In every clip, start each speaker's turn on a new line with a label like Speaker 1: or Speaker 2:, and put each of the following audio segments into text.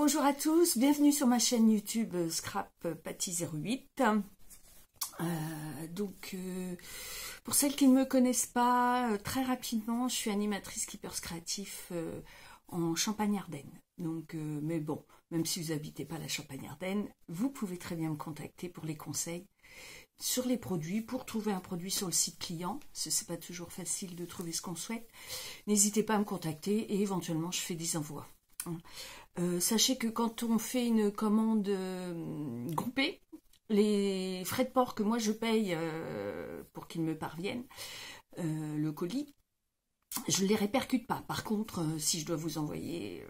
Speaker 1: Bonjour à tous, bienvenue sur ma chaîne YouTube Scrap Patty 08. Pour celles qui ne me connaissent pas, très rapidement, je suis animatrice Keepers Créatifs en Champagne-Ardenne. Mais bon, même si vous n'habitez pas la Champagne-Ardenne, vous pouvez très bien me contacter pour les conseils sur les produits, pour trouver un produit sur le site client, parce que c'est pas toujours facile de trouver ce qu'on souhaite. N'hésitez pas à me contacter et éventuellement je fais des envois. Sachez que quand on fait une commande groupée, les frais de port que moi je paye pour qu'ils me parviennent, le colis, je ne les répercute pas. Par contre, si je dois vous envoyer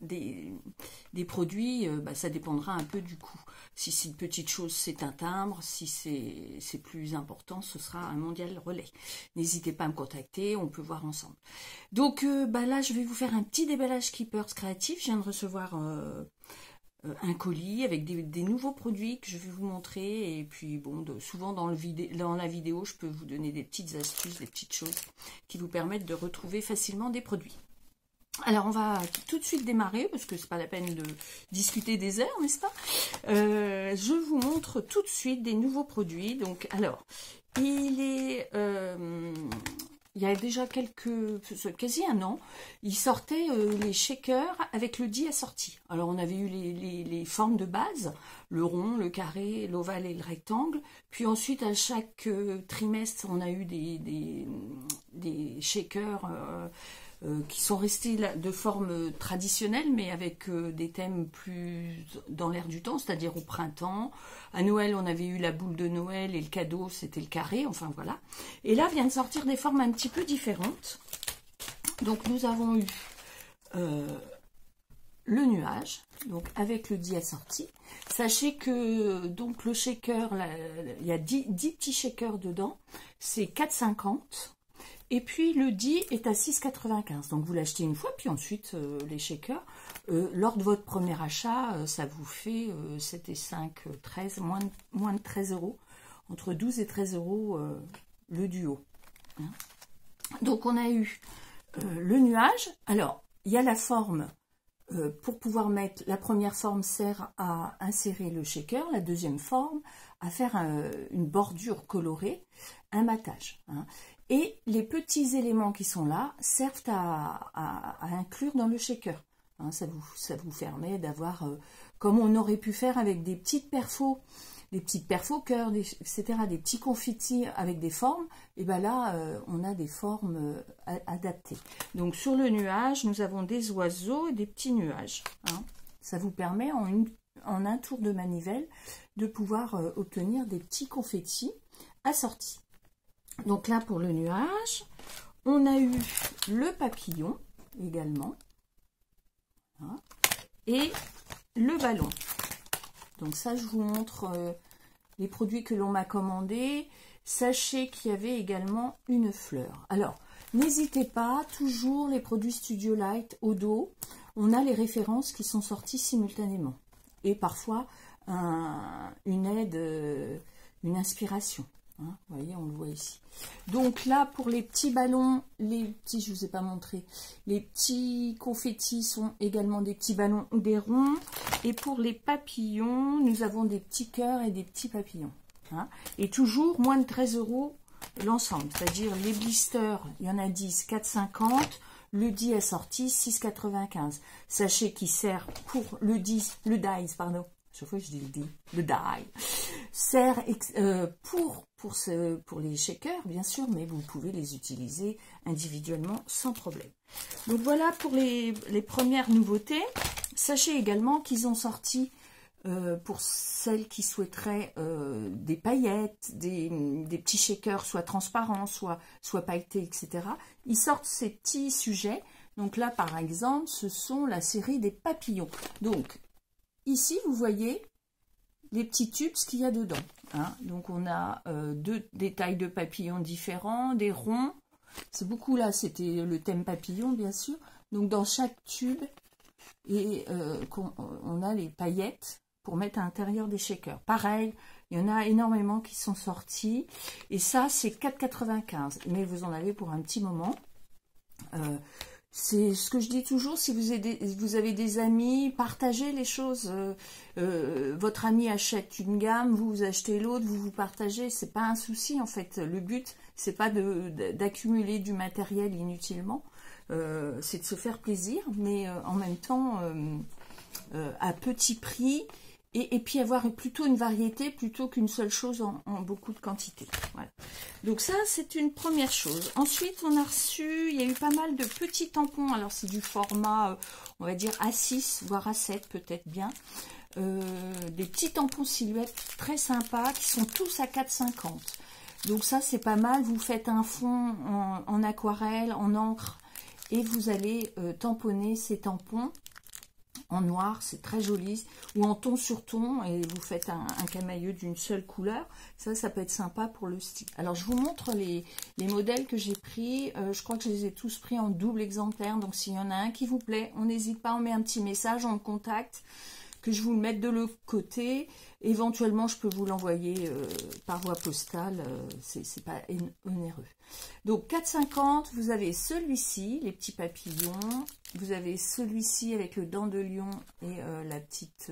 Speaker 1: des produits, ça dépendra un peu du coût. Si c'est une petite chose, c'est un timbre. Si c'est plus important, ce sera un mondial relais. N'hésitez pas à me contacter, on peut voir ensemble. Donc là, je vais vous faire un petit déballage Keepers Créatifs. Je viens de recevoir un colis avec des nouveaux produits que je vais vous montrer. Et puis, bon, souvent dans la vidéo, je peux vous donner des petites astuces, des petites choses qui vous permettent de retrouver facilement des produits. Alors, on va tout de suite démarrer, parce que c'est pas la peine de discuter des heures, n'est-ce pas? Je vous montre tout de suite des nouveaux produits. Donc, alors, il y a déjà quasi un an, il sortait les shakers avec le dit assorti. Alors, on avait eu les formes de base, le rond, le carré, l'ovale et le rectangle. Puis ensuite, à chaque trimestre, on a eu des shakers qui sont restés de forme traditionnelle, mais avec des thèmes plus dans l'air du temps, c'est-à-dire au printemps. À Noël, on avait eu la boule de Noël et le cadeau, c'était le carré, enfin voilà. Et là, vient de sortir des formes un petit peu différentes. Donc, nous avons eu le nuage, donc avec le dit assorti. Sachez que donc le shaker, il y a 10 petits shakers dedans, c'est 4,50 €. Et puis le dit est à 6,95 €. Donc vous l'achetez une fois, puis ensuite les shakers, lors de votre premier achat, ça vous fait 7 et 5, 13, moins de 13 €, entre 12 et 13 € le duo. Hein. Donc on a eu le nuage. Alors il y a la forme, pour pouvoir mettre, la première forme sert à insérer le shaker, la deuxième forme à faire une bordure colorée, un matage. Hein. Et les petits éléments qui sont là servent à inclure dans le shaker. Hein, ça vous permet d'avoir, comme on aurait pu faire avec des petites perfos cœur, etc., des petits confettis avec des formes, et bien là, on a des formes adaptées. Donc sur le nuage, nous avons des oiseaux et des petits nuages. Hein. Ça vous permet en un tour de manivelle de pouvoir obtenir des petits confettis assortis. Donc là, pour le nuage, on a eu le papillon également, hein, et le ballon. Donc ça, je vous montre les produits que l'on m'a commandés. Sachez qu'il y avait également une fleur. Alors, n'hésitez pas, toujours les produits Studio Light au dos, on a les références qui sont sorties simultanément. Et parfois, une aide, une inspiration. Hein, vous voyez, on le voit ici. Donc là, pour les petits ballons, je vous ai pas montré, les petits confettis sont également des petits ballons ou des ronds. Et pour les papillons, nous avons des petits cœurs et des petits papillons. Hein, et toujours moins de 13 € l'ensemble. C'est-à-dire les blisters, il y en a 10, 4,50 €. Le dit assorti, 6,95 €. Sachez qu'il sert pour le dies, pardon. Chaque fois je dis le die, sert pour les shakers, bien sûr, mais vous pouvez les utiliser individuellement sans problème. Donc voilà pour les premières nouveautés. Sachez également qu'ils ont sorti, pour celles qui souhaiteraient des paillettes, des petits shakers, soit transparents, soit pailletés, etc. Ils sortent ces petits sujets. Donc là, par exemple, ce sont la série des papillons. Donc, ici, vous voyez les petits tubes, ce qu'il y a dedans. Hein. Donc, on a des tailles de papillons différents, des ronds. C'est beaucoup là, c'était le thème papillon, bien sûr. Donc, dans chaque tube, on a les paillettes pour mettre à l'intérieur des shakers. Pareil, il y en a énormément qui sont sortis. Et ça, c'est 4,95 €. Mais vous en avez pour un petit moment. C'est ce que je dis toujours, si vous avez des amis, partagez les choses. Votre ami achète une gamme, vous achetez l'autre, vous partagez, c'est pas un souci en fait. Le but, c'est pas d'accumuler du matériel inutilement, c'est de se faire plaisir, mais en même temps à petit prix. Et puis avoir plutôt une variété plutôt qu'une seule chose en beaucoup de quantité. Voilà. Donc ça, c'est une première chose. Ensuite, on a reçu, il y a eu pas mal de petits tampons. Alors c'est du format, on va dire A6, voire A7 peut-être bien. Des petits tampons silhouettes très sympas qui sont tous à 4,50. Donc ça, c'est pas mal. Vous faites un fond en aquarelle, en encre, et vous allez tamponner ces tampons. En noir, c'est très joli, ou en ton sur ton, et vous faites un camailleux d'une seule couleur. Ça peut être sympa pour le style. Alors, je vous montre les modèles que j'ai pris. Je crois que je les ai tous pris en double exemplaire. Donc, s'il y en a un qui vous plaît, on n'hésite pas, on met un petit message, on me contacte, que je vous le mette de l'autre côté. Éventuellement, je peux vous l'envoyer par voie postale. C'est pas onéreux. Donc, 4,50, vous avez celui-ci, les petits papillons. Vous avez celui-ci avec le dent de lion et la petite,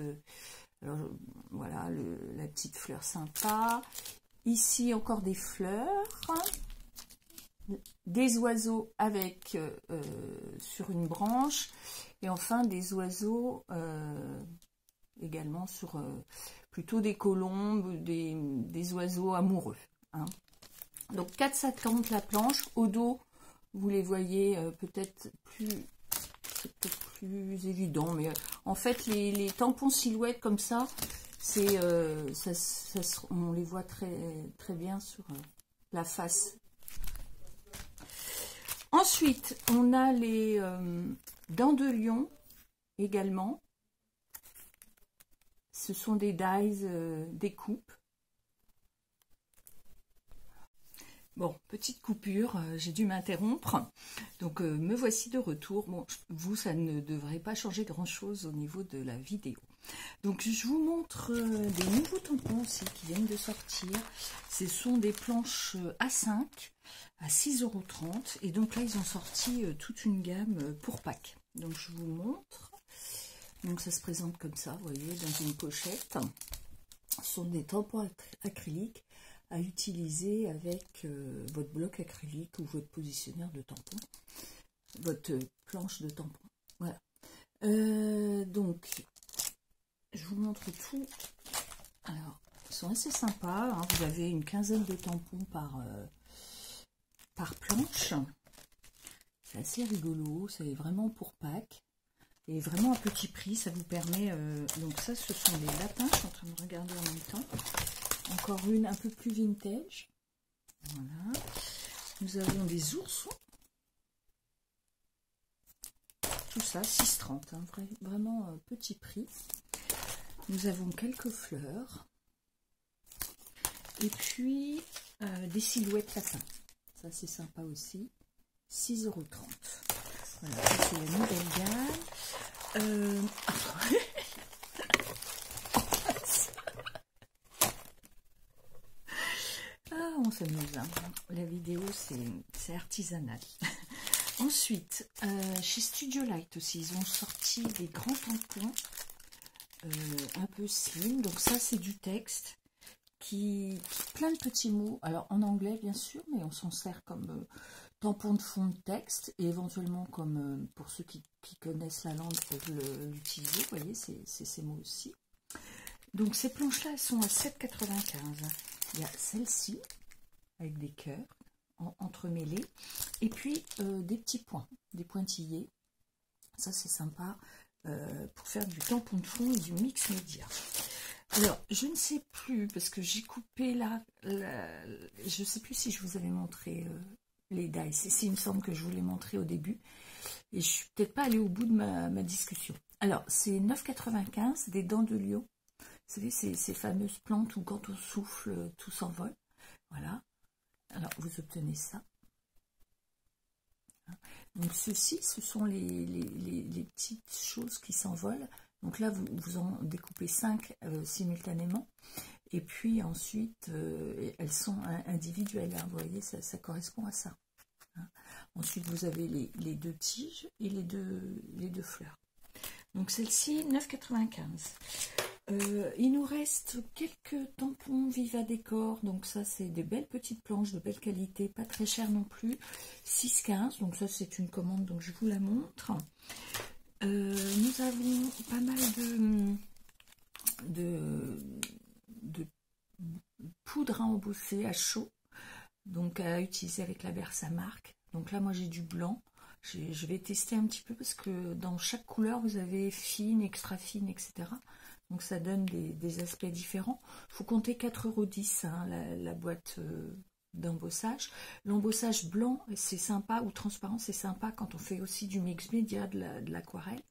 Speaker 1: voilà, la petite fleur sympa. Ici, encore des fleurs. Des oiseaux avec sur une branche. Et enfin, des oiseaux également sur plutôt des colombes, des oiseaux amoureux. Hein. Donc, 4,50 la planche. Au dos, vous les voyez peut-être plus... C'est peut-être plus évident, mais en fait les tampons silhouettes comme ça, c'est on les voit très bien sur la face. Ensuite, on a les dents de lion également. Ce sont des dies, des coupes. Bon, petite coupure, j'ai dû m'interrompre, donc me voici de retour. Bon, vous, ça ne devrait pas changer grand-chose au niveau de la vidéo. Donc, je vous montre des nouveaux tampons aussi qui viennent de sortir. Ce sont des planches A5 à 6,30 €. Et donc là, ils ont sorti toute une gamme pour Pâques. Donc, je vous montre. Donc, ça se présente comme ça, vous voyez, dans une pochette. Ce sont des tampons acryliques à utiliser avec votre bloc acrylique ou votre positionneur de tampon, votre planche de tampon. Voilà. Donc, je vous montre tout. Alors, ils sont assez sympas. Hein. Vous avez une quinzaine de tampons par planche. C'est assez rigolo. C'est vraiment pour Pâques. Et vraiment à petit prix. Ça vous permet... donc ça, ce sont des lapins. Je suis en train de regarder en même temps. Encore une un peu plus vintage. Voilà. Nous avons des oursons. Tout ça, 6,30 €. Hein, vraiment petit prix. Nous avons quelques fleurs. Et puis, des silhouettes lapins. Ça, c'est sympa aussi. 6,30 €. Voilà, ça c'est la nouvelle gamme. On s'amuse. Hein. La vidéo, c'est artisanal. Ensuite, chez Studio Light aussi, ils ont sorti des grands tampons un peu slim. Donc ça, c'est du texte qui plein de petits mots. Alors en anglais, bien sûr, mais on s'en sert comme tampon de fond de texte et éventuellement comme pour ceux qui connaissent la langue peuvent l'utiliser. Vous voyez, c'est ces mots aussi. Donc ces planches-là, elles sont à 7,95 €. Il y a celle-ci avec des cœurs entremêlés et puis des petits points, des pointillés. Ça c'est sympa pour faire du tampon de fond et du mix média. Alors je ne sais plus parce que j'ai coupé je ne sais plus si je vous avais montré les dies. Il me semble que je vous l'ai montré au début et je suis peut-être pas allée au bout de ma discussion. Alors c'est 9,95 €, des dents de lion. Vous savez, ces fameuses plantes où quand on souffle, tout s'envole. Voilà. Alors, vous obtenez ça. Donc, ceci, ce sont les petites choses qui s'envolent. Donc là, vous en découpez 5 simultanément. Et puis ensuite, elles sont individuelles. Hein, vous voyez, ça correspond à ça. Hein. Ensuite, vous avez les deux tiges et les deux fleurs. Donc celle-ci, 9,95. Il nous reste quelques tampons Viva Décor. Donc ça, c'est des belles petites planches de belle qualité, pas très cher non plus. 6,15. Donc ça, c'est une commande, donc je vous la montre. Nous avons pas mal de poudre à embosser à chaud, donc à utiliser avec la Versamark. Donc là, moi, j'ai du blanc. Je vais tester un petit peu parce que dans chaque couleur, vous avez fine, extra fine, etc. Donc ça donne des aspects différents. Il faut compter 4,10 € hein, la boîte d'embossage. L'embossage blanc, c'est sympa, ou transparent, c'est sympa quand on fait aussi du mix média, de l'aquarelle.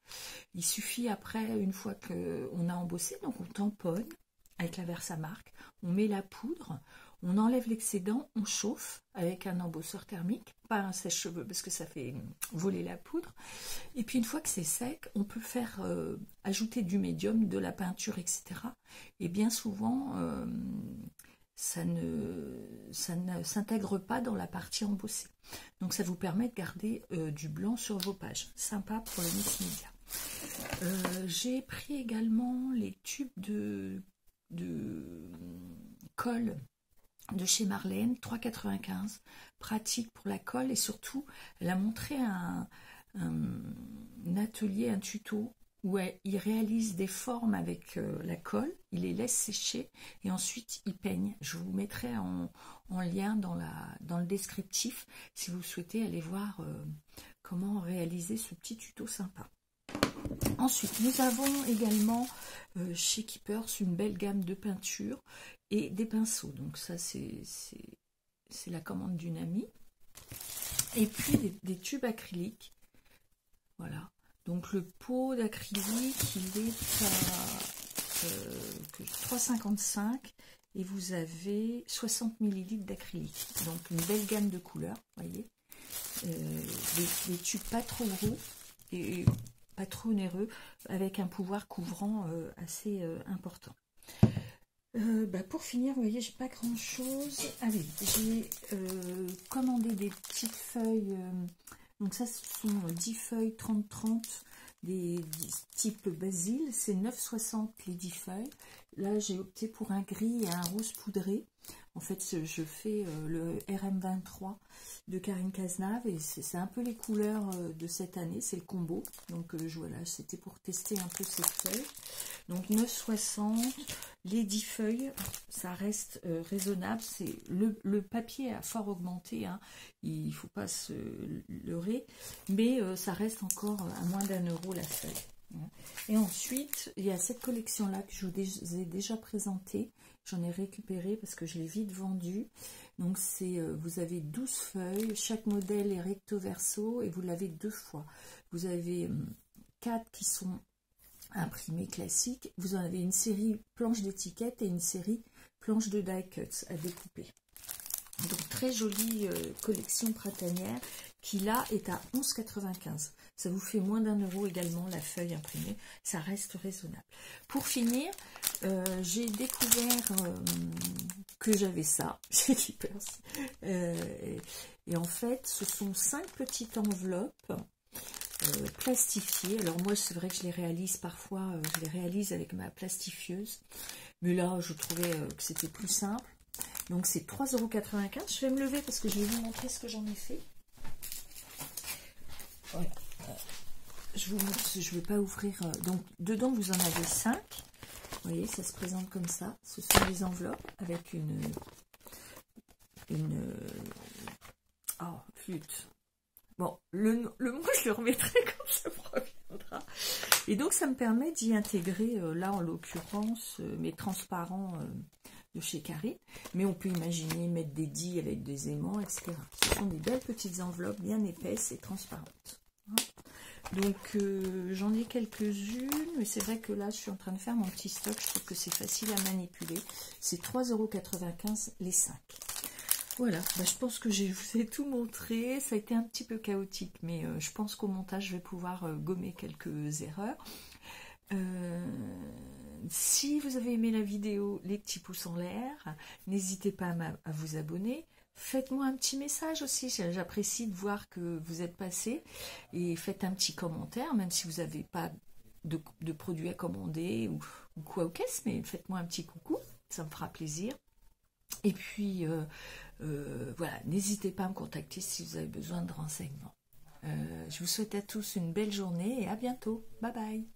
Speaker 1: Il suffit après, une fois qu'on a embossé, donc on tamponne avec la Versamark, on met la poudre, on enlève l'excédent, on chauffe avec un embosseur thermique, pas un sèche-cheveux parce que ça fait voler la poudre. Et puis une fois que c'est sec, on peut faire ajouter du médium, de la peinture, etc. Et bien souvent, ça ne s'intègre pas dans la partie embossée. Donc ça vous permet de garder du blanc sur vos pages. Sympa pour le mix média. J'ai pris également les tubes de colle de chez Marlène, 3,95. Pratique pour la colle, et surtout elle a montré un atelier, un tuto où il réalise des formes avec la colle, il les laisse sécher et ensuite il peigne. Je vous mettrai en lien dans le descriptif si vous souhaitez aller voir comment réaliser ce petit tuto sympa. Ensuite, nous avons également chez Keepers une belle gamme de peintures et des pinceaux. Donc ça, c'est la commande d'une amie. Et puis des tubes acryliques. Voilà. Donc le pot d'acrylique, il est à 3,55 et vous avez 60 ml d'acrylique. Donc une belle gamme de couleurs, voyez. Des tubes pas trop gros et pas trop onéreux, avec un pouvoir couvrant assez important. Pour finir, vous voyez, j'ai pas grand chose. Allez, j'ai commandé des petites feuilles. Donc ça, ce sont 10 feuilles 30-30, des type basil. C'est 9,60 les 10 feuilles. Là, j'ai opté pour un gris et un rose poudré. En fait, je fais le RM23 de Karine Cazenave et c'est un peu les couleurs de cette année, c'est le combo. Donc voilà, c'était pour tester un peu ces feuilles. Donc 9,60, les 10 feuilles, ça reste raisonnable. C'est le papier a fort augmenté, hein. Il ne faut pas se leurrer, mais ça reste encore à moins d'1 € la feuille. Et ensuite, il y a cette collection-là que je vous ai déjà présentée. J'en ai récupéré parce que je l'ai vite vendue. Donc, vous avez 12 feuilles. Chaque modèle est recto verso et vous l'avez 2 fois. Vous avez 4 qui sont imprimés classiques. Vous en avez une série planche d'étiquette et une série planche de die cuts à découper. Donc, très jolie collection printanière qui là est à 11,95. Ça vous fait moins d'1 € également la feuille imprimée. Ça reste raisonnable. Pour finir, j'ai découvert que j'avais ça chez Keepers. Et en fait, ce sont 5 petites enveloppes plastifiées. Alors moi, c'est vrai que je les réalise parfois, je les réalise avec ma plastifieuse. Mais là, je trouvais que c'était plus simple. Donc c'est 3,95 €. Je vais me lever parce que je vais vous montrer ce que j'en ai fait. Voilà. Je vous montre, je ne vais pas ouvrir. Donc dedans vous en avez 5. Vous voyez, ça se présente comme ça. Ce sont des enveloppes avec une oh, flûte. Bon, le mot je le remettrai quand ça me reviendra. Et donc ça me permet d'y intégrer, là en l'occurrence, mes transparents de chez Karine, mais on peut imaginer mettre des dits avec des aimants, etc. Ce sont des belles petites enveloppes bien épaisses et transparentes. Donc j'en ai quelques-unes, mais c'est vrai que là je suis en train de faire mon petit stock, je trouve que c'est facile à manipuler. C'est 3,95 € les 5. Voilà, je pense que je vous ai tout montré, ça a été un petit peu chaotique, mais je pense qu'au montage je vais pouvoir gommer quelques erreurs. Si vous avez aimé la vidéo, les petits pouces en l'air, n'hésitez pas à vous abonner. Faites-moi un petit message aussi, j'apprécie de voir que vous êtes passé et faites un petit commentaire, même si vous n'avez pas de produits à commander ou quoi au caisse, mais faites-moi un petit coucou, ça me fera plaisir. Et puis, voilà, n'hésitez pas à me contacter si vous avez besoin de renseignements. Je vous souhaite à tous une belle journée et à bientôt. Bye bye.